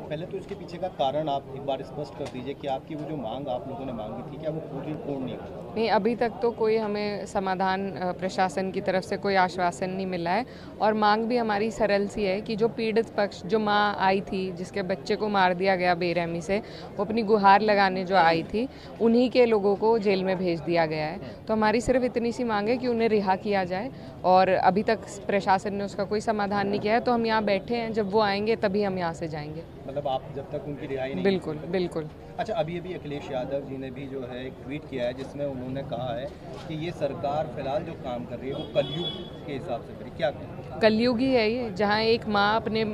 पहले तो इसके पीछे का कारण आप एक बार स्पष्ट कर दीजिए कि आपकी वो जो मांग आप लोगों ने मांगी थी, क्या वो पूर्ण नहीं हुई? नहीं, अभी तक तो कोई हमें समाधान प्रशासन की तरफ से कोई आश्वासन नहीं मिला है। और मांग भी हमारी सरल सी है कि जो पीड़ित पक्ष, जो माँ आई थी जिसके बच्चे को मार दिया गया बेरहमी से, वो अपनी गुहार लगाने जो आई थी, उन्हीं के लोगों को जेल में भेज दिया गया है। तो हमारी सिर्फ इतनी सी मांग है कि उन्हें रिहा किया जाए, और अभी तक प्रशासन ने उसका कोई समाधान नहीं किया है। तो हम यहाँ बैठे हैं, जब वो आएंगे तभी हम यहाँ से जाएंगे। मतलब आप जब तक उनकी रिहाई नहीं बिल्कुल बिल्कुल। अच्छा, अभी अभी अखिलेश यादव जी ने भी जो है एक ट्वीट किया है जिसमें उन्होंने कहा है कि ये सरकार फिलहाल जो काम कर रही है वो कलयुग के हिसाब से करी, क्या कहें? कलयुग ही है ये, जहाँ एक माँ अपने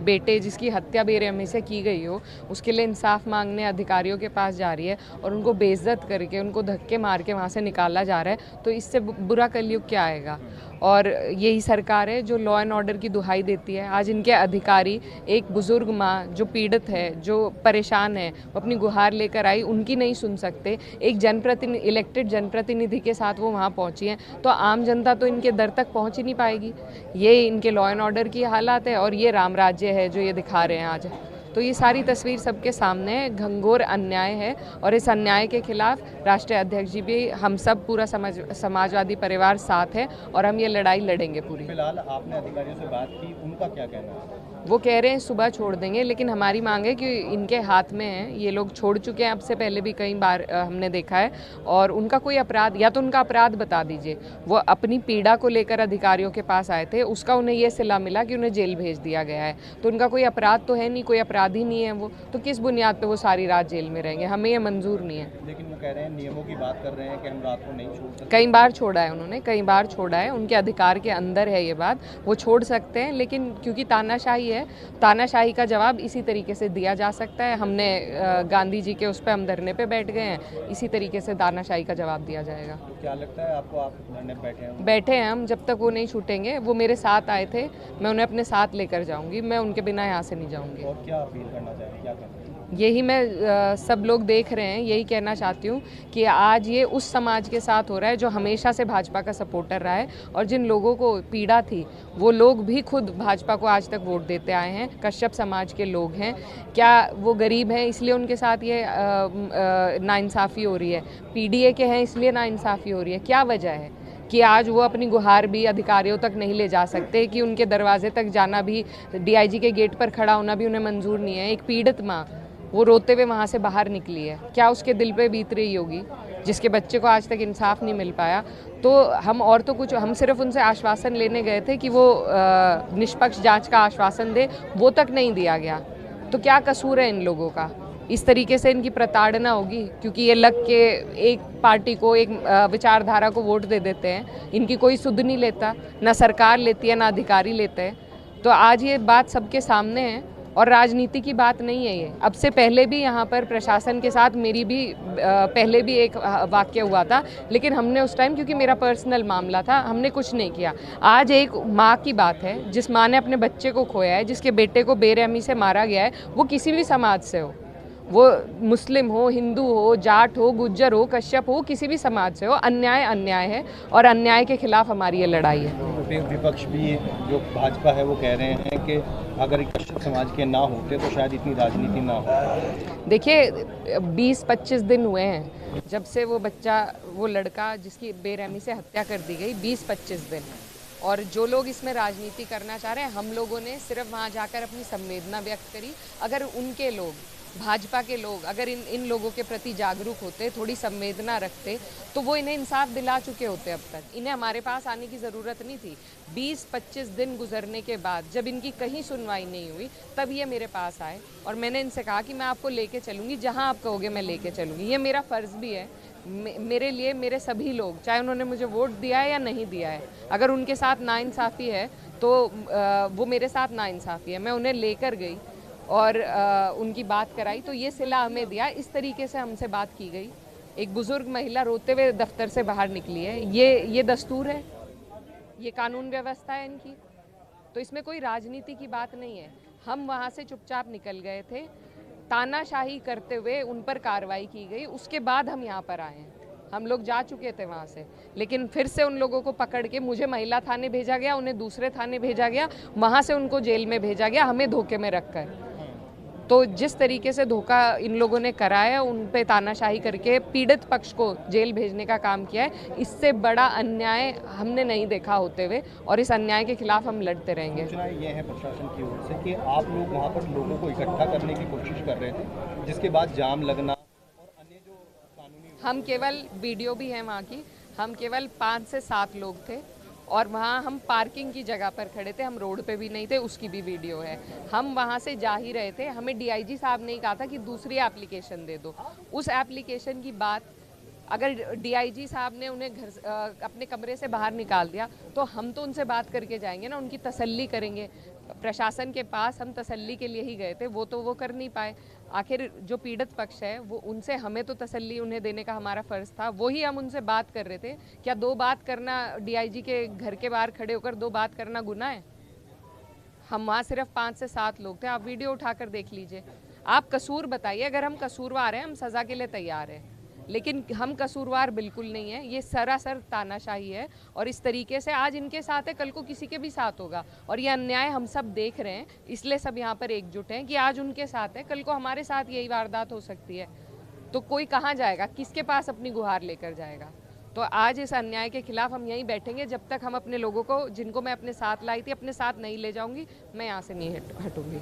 बेटे जिसकी हत्या बेरहमी से की गई हो, उसके लिए इंसाफ मांगने अधिकारियों के पास जा रही है और उनको बेइज्जत करके, उनको धक्के मार के वहाँ से निकाला जा रहा है। तो इससे बुरा कलयुग क्या आएगा? और यही सरकार है जो लॉ एंड ऑर्डर की दुहाई देती है। आज इनके अधिकारी, एक बुजुर्ग माँ जो पीड़ित है, जो परेशान है, वो अपनी गुहार लेकर आई, उनकी नहीं सुन सकते। एक इलेक्टेड जनप्रतिनिधि के साथ वो वहाँ पहुँची हैं, तो आम जनता तो इनके दर तक पहुँच ही नहीं पाएगी। ये इनके लॉ एंड ऑर्डर की हालात है, और ये राम राज्य है जो ये दिखा रहे हैं आज। तो ये सारी तस्वीर सबके सामने है, घंघोर अन्याय है, और इस अन्याय के खिलाफ राष्ट्रीय अध्यक्ष जी भी, हम सब, पूरा समाजवादी परिवार साथ है, और हम ये लड़ाई लड़ेंगे पूरी। फिलहाल आपने अधिकारियों से बात की, उनका क्या कहना है? वो कह रहे हैं सुबह छोड़ देंगे, लेकिन हमारी मांग है कि इनके हाथ में है, ये लोग छोड़ चुके हैं अब से पहले भी कई बार हमने देखा है। और उनका कोई अपराध, या तो उनका अपराध बता दीजिए। वो अपनी पीड़ा को लेकर अधिकारियों के पास आए थे, उसका उन्हें ये सिला मिला कि उन्हें जेल भेज दिया गया है। तो उनका कोई अपराध तो है नहीं, कोई अपराधी नहीं है वो, तो किस बुनियाद पर वो सारी रात जेल में रहेंगे? हमें ये मंजूर नहीं है। लेकिन वो कह रहे हैं, नियमों की बात कर रहे हैं कि हम रात को नहीं छोड़ सकते। कई बार छोड़ा है उन्होंने, कई बार छोड़ा है, उनके अधिकार के अंदर है ये बात, वो छोड़ सकते हैं। लेकिन क्योंकि तानाशाही है, तानाशाही का जवाब इसी तरीके से दिया जा सकता है। हमने गांधी जी के उस पर हम धरने पे बैठ गए हैं, इसी तरीके से तानाशाही का जवाब दिया जाएगा। तो क्या लगता है आपको, आप धरने पे बैठे हैं? बैठे हैं हम, जब तक वो नहीं छूटेंगे। वो मेरे साथ आए थे, मैं उन्हें अपने साथ लेकर जाऊंगी, मैं उनके बिना यहाँ से नहीं जाऊंगी। और क्या अपील करना चाहेंगे, क्या कहना चाहिए? यही मैं सब लोग देख रहे हैं, यही कहना चाहती हूँ कि आज ये उस समाज के साथ हो रहा है जो हमेशा से भाजपा का सपोर्टर रहा है, और जिन लोगों को पीड़ा थी वो लोग भी खुद भाजपा को आज तक वोट देते आए हैं। कश्यप समाज के लोग हैं, क्या वो गरीब हैं इसलिए उनके साथ ये नाइंसाफ़ी हो रही है? पीडीए के हैं इसलिए नाइंसाफ़ी हो रही है? क्या वजह है कि आज वो अपनी गुहार भी अधिकारियों तक नहीं ले जा सकते, कि उनके दरवाजे तक जाना भी, डीआईजी के गेट पर खड़ा होना भी उन्हें मंजूर नहीं है? एक पीड़ित माँ, वो रोते हुए वहाँ से बाहर निकली है, क्या उसके दिल पे बीत रही होगी, जिसके बच्चे को आज तक इंसाफ नहीं मिल पाया? तो हम और तो कुछ, हम सिर्फ उनसे आश्वासन लेने गए थे कि वो निष्पक्ष जांच का आश्वासन दे, वो तक नहीं दिया गया। तो क्या कसूर है इन लोगों का? इस तरीके से इनकी प्रताड़ना होगी क्योंकि ये लग के एक पार्टी को, एक विचारधारा को वोट दे देते हैं। इनकी कोई सुध नहीं लेता, ना सरकार लेती है, ना अधिकारी लेते हैं। तो आज ये बात सबके सामने है, और राजनीति की बात नहीं है ये। अब से पहले भी यहाँ पर प्रशासन के साथ मेरी भी पहले भी एक वाक़या हुआ था, लेकिन हमने उस टाइम, क्योंकि मेरा पर्सनल मामला था, हमने कुछ नहीं किया। आज एक माँ की बात है, जिस माँ ने अपने बच्चे को खोया है, जिसके बेटे को बेरहमी से मारा गया है, वो किसी भी समाज से हो, वो मुस्लिम हो, हिंदू हो, जाट हो, गुज्जर हो, कश्यप हो, किसी भी समाज से हो, अन्याय अन्याय है, और अन्याय के खिलाफ हमारी ये लड़ाई है। विपक्ष भी, जो भाजपा है, वो कह रहे हैं कि अगर कश्यप समाज के ना होते तो शायद इतनी राजनीति ना हो। देखिए, 20-25 दिन हुए हैं जब से वो बच्चा, वो लड़का जिसकी बेरहमी से हत्या कर दी गई, 20-25 दिन। और जो लोग इसमें राजनीति करना चाह रहे हैं, हम लोगों ने सिर्फ वहाँ जाकर अपनी संवेदना व्यक्त करी। अगर उनके लोग, भाजपा के लोग, अगर इन लोगों के प्रति जागरूक होते, थोड़ी संवेदना रखते, तो वो इन्हें इंसाफ दिला चुके होते अब तक। इन्हें हमारे पास आने की ज़रूरत नहीं थी। 20-25 दिन गुजरने के बाद जब इनकी कहीं सुनवाई नहीं हुई, तब ये मेरे पास आए, और मैंने इनसे कहा कि मैं आपको लेके चलूँगी, जहाँ आप कहोगे मैं लेके चलूँगी। ये मेरा फ़र्ज़ भी है। मेरे लिए मेरे सभी लोग, चाहे उन्होंने मुझे वोट दिया है या नहीं दिया है, अगर उनके साथ नाइंसाफ़ी है तो वो मेरे साथ नाइंसाफ़ी है। मैं उन्हें लेकर गई और उनकी बात कराई, तो ये सिला हमें दिया। इस तरीके से हमसे बात की गई। एक बुजुर्ग महिला रोते हुए दफ्तर से बाहर निकली है। ये दस्तूर है, ये कानून व्यवस्था है इनकी। तो इसमें कोई राजनीति की बात नहीं है। हम वहाँ से चुपचाप निकल गए थे, तानाशाही करते हुए उन पर कार्रवाई की गई, उसके बाद हम यहाँ पर आए हैं। हम लोग जा चुके थे वहाँ से, लेकिन फिर से उन लोगों को पकड़ के मुझे महिला थाने भेजा गया, उन्हें दूसरे थाने भेजा गया, वहाँ से उनको जेल में भेजा गया, हमें धोखे में रखकर। तो जिस तरीके से धोखा इन लोगों ने करा है, उन पे तानाशाही करके पीड़ित पक्ष को जेल भेजने का काम किया है, इससे बड़ा अन्याय हमने नहीं देखा होते हुए, और इस अन्याय के खिलाफ हम लड़ते रहेंगे। सूचना ये है प्रशासन की ओर से कि आप लोग वहाँ पर लोगों को इकट्ठा करने की कोशिश कर रहे थे, जिसके बाद जाम लगना और अन्य जो कानूनी, हम केवल, वीडियो भी है वहाँ की, हम केवल 5 से 7 लोग थे और वहाँ हम पार्किंग की जगह पर खड़े थे, हम रोड पे भी नहीं थे, उसकी भी वीडियो है। हम वहाँ से जा ही रहे थे, हमें डीआईजी साहब ने कहा था कि दूसरी एप्लीकेशन दे दो। उस एप्लीकेशन की बात अगर डीआईजी साहब ने उन्हें अपने कमरे से बाहर निकाल दिया तो हम तो उनसे बात करके जाएंगे ना, उनकी तसल्ली करेंगे। प्रशासन के पास हम तसल्ली के लिए ही गए थे, वो तो वो कर नहीं पाए। आखिर जो पीड़ित पक्ष है वो, उनसे हमें तो तसल्ली उन्हें देने का हमारा फ़र्ज़ था, वही हम उनसे बात कर रहे थे। क्या 2 बात करना, डीआईजी के घर के बाहर खड़े होकर 2 बात करना गुनाह है? हम वहाँ सिर्फ 5 से 7 लोग थे, आप वीडियो उठाकर देख लीजिए। आप कसूर बताइए, अगर हम कसूरवार हैं हम सज़ा के लिए तैयार हैं, लेकिन हम कसूरवार बिल्कुल नहीं है। ये सरासर तानाशाही है और इस तरीके से आज इनके साथ है, कल को किसी के भी साथ होगा, और ये अन्याय हम सब देख रहे हैं, इसलिए सब यहाँ पर एकजुट हैं कि आज उनके साथ है, कल को हमारे साथ यही वारदात हो सकती है। तो कोई कहाँ जाएगा, किसके पास अपनी गुहार लेकर जाएगा? तो आज इस अन्याय के खिलाफ हम यहीं बैठेंगे जब तक हम अपने लोगों को, जिनको मैं अपने साथ लाई थी, अपने साथ नहीं ले जाऊंगी। मैं यहाँ से नहीं हटूंगी।